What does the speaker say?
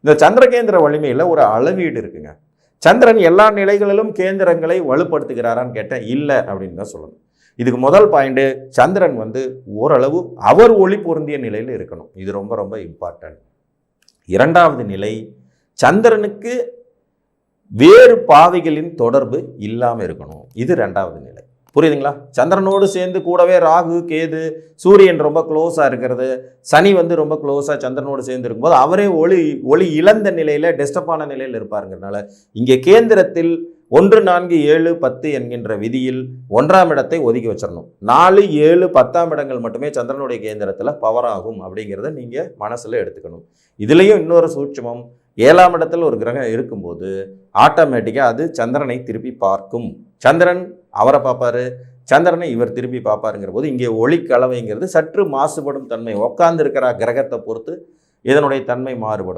இந்த சந்திரகேந்திர வலிமையில் ஒரு அளவீடு இருக்குங்க. சந்திரன் எல்லா நிலைகளிலும் கேந்திரங்களை வலுப்படுத்துகிறாரான்னு கேட்டேன், இல்லை அப்படின்னு தான் சொல்லணும். இதுக்கு முதல் பாயிண்ட், சந்திரன் ஓரளவு அவர் ஒளி பொருந்திய நிலையில் இருக்கணும். இது ரொம்ப ரொம்ப இம்பார்ட்டன்ட். இரண்டாவது நிலை, சந்திரனுக்கு வேறு பாவைகளின் தொடர்பு இல்லாமல் இருக்கணும். இது ரெண்டாவது நிலை. புரியுதுங்களா? சந்திரனோடு சேர்ந்து கூடவே ராகு, கேது, சூரியன் ரொம்ப க்ளோஸாக இருக்கிறது, சனி ரொம்ப க்ளோஸாக சந்திரனோடு சேர்ந்து இருக்கும்போது அவரே ஒளி இழந்த நிலையில், டெஸ்டப்பான நிலையில் இருப்பாருங்கிறதுனால இங்கே கேந்திரத்தில் 1, 4, 7, 10 என்கின்ற விதியில் 1ஆம் இடத்தை ஒதுக்கி வச்சிடணும். 4, 7, 10ஆம் இடங்கள் மட்டுமே சந்திரனுடைய கேந்திரத்தில் பவர் ஆகும் அப்படிங்கிறத நீங்கள் மனசில் எடுத்துக்கணும். இதுலேயும் இன்னொரு சூட்சமம், 7ஆம் இடத்துல ஒரு கிரகம் இருக்கும்போது ஆட்டோமேட்டிக்காக அது சந்திரனை திருப்பி பார்க்கும். சந்திரன் அவரை பார்ப்பாரு, சந்திரனை இவர் திரும்பி பார்ப்பாருங்கிற போது இங்கே ஒளி கலவைங்கிறது சற்று மாசுபடும் தன்மை, உட்கார்ந்து இருக்கிற கிரகத்தை பொறுத்து இதனுடைய தன்மை மாறுபடும்.